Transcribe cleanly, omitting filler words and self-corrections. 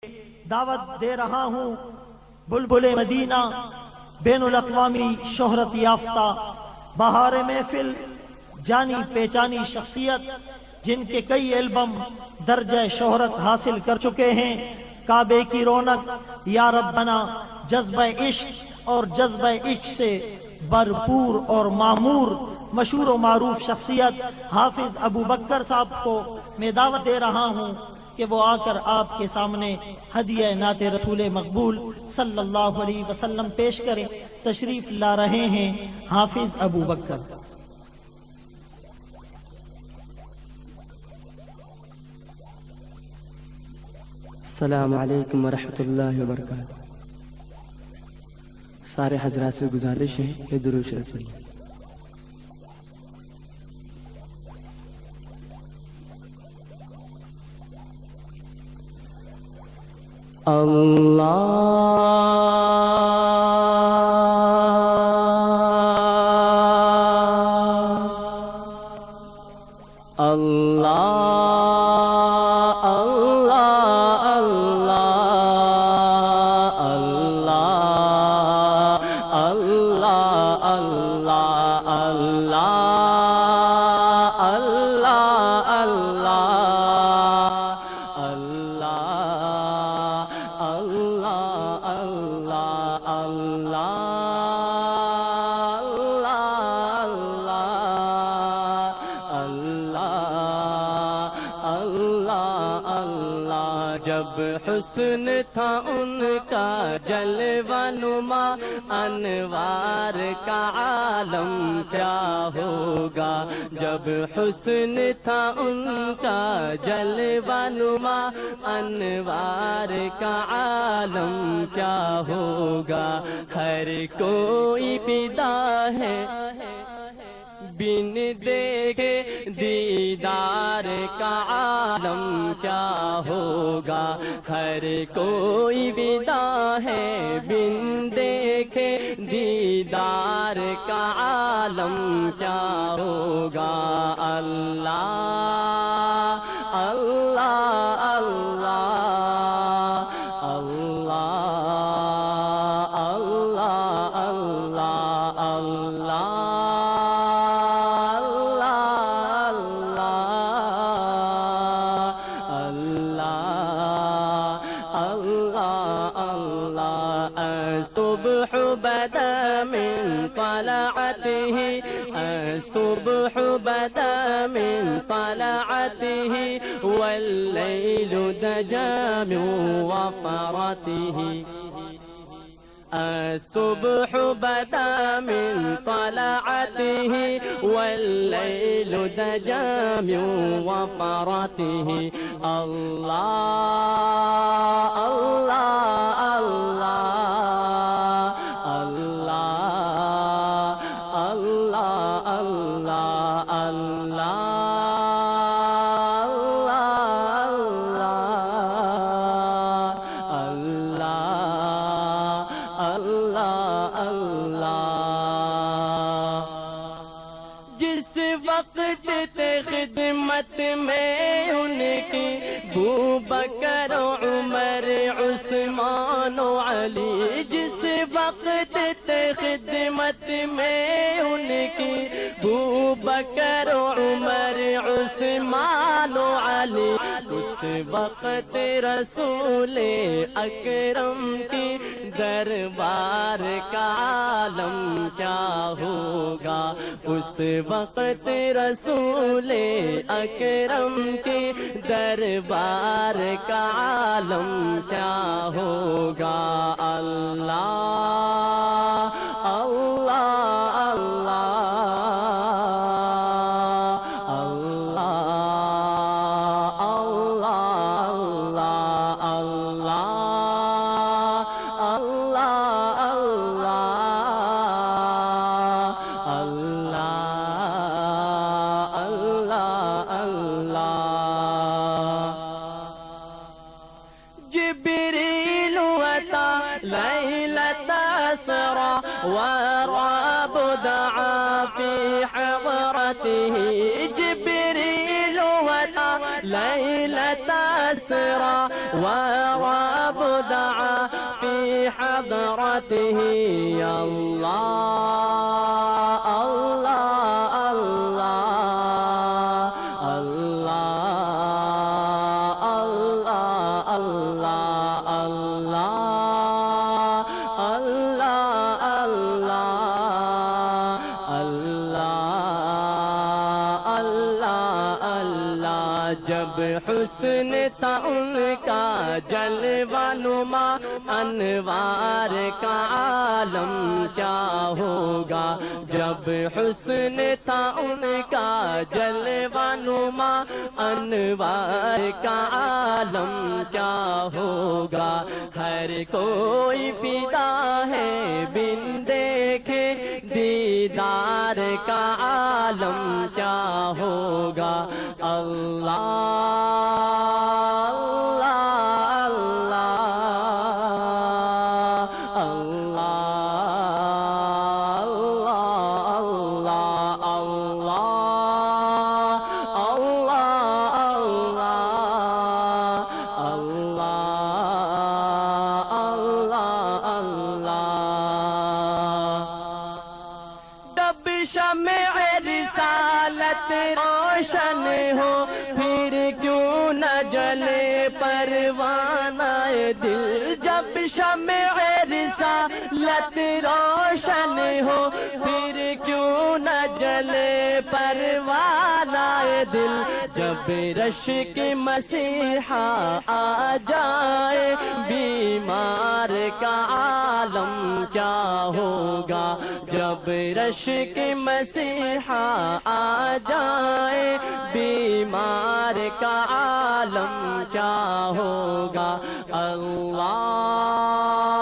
دعوت دے رہا ہوں بلبل مدینہ، بین الاقوامی شہرت یافتہ بہار محفل، جانی پہچانی شخصیت جن کے کئی البم درجہ شہرت حاصل کر چکے ہیں۔ کعبے کی رونق، یا ربنا، جذبہ عشق اور جذبہ عشق سے بھرپور اور معمور مشہور و معروف شخصیت حافظ ابو بکر صاحب کو میں دعوت دے رہا ہوں کہ وہ آ کر آپ کے سامنے ہدیہ نعت رسول مقبول صلی اللہ علیہ وسلم پیش کریں۔ تشریف لا رہے ہیں حافظ ابو بکر۔ السلام علیکم ورحمۃ اللہ وبرکاتہ۔ سارے حضرات سے گزارش ہے کہ درود شریف پڑھیں۔ جب حسن تھا ان کا جلوہ نما، انوار کا عالم کیا ہوگا۔ جب حسن تھا ان کا جلوہ نما، انوار کا عالم کیا ہوگا۔ ہر کوئی فدا ہے بن دیکھے دیدار کا عالم کیا ہوگا۔ ہر کوئی فدا ہے بن دیکھے دیدار کا عالم کیا ہوگا۔ اللہ اللہ اللہ اللہ اللہ اللہ الصبح بدا من طلعته، الصبح بدا من طلعته، والليل دجى من وفرته۔ الصبح بدا من طلعته، والليل دجى من وفرته۔ الله الله الله جس وقت تھے خدمت میں ان کی ابو بکر عمر عثمان و علی، جس وقت تھے خدمت میں ان کی ابو بکر عمر عثمان و علی، اس وقت رسول اکرم کی دربار کا عالم کیا ہوگا۔ اس وقت رسول اکرم کی دربار کا عالم کیا ہوگا۔ اللہ اللہ اللہ جبريل أتى ليلة أسرى والرب دعا في حضرته، جبريل أتى ليلة أسرى والرب حضرته اللہ اللہ اللہ اللہ اللہ اللہ اللہ اللہ اللہ اللہ جب حسن تھا ان کا جلوہ نما انوار کا عالم کیا ہوگا جب حسن تھا ان کا جلوہ نما انوار کا عالم کیا ہوگا ہر کوئی فدا ہے بن دیکھے دیدار کا عالم کیا ہوگا اللہ شمع رسالت روشن ہو پھر کیوں نہ جلے پروانہ دل جب شمع رسالت روشن ہو پھر کیوں نہ جلے پروانہ دل جب رشک مسیحا آ جائے بیمار کا عالم کیا ہوگا جب رشک مسیحا آ جائے بیمار کا عالم کیا ہوگا اللہ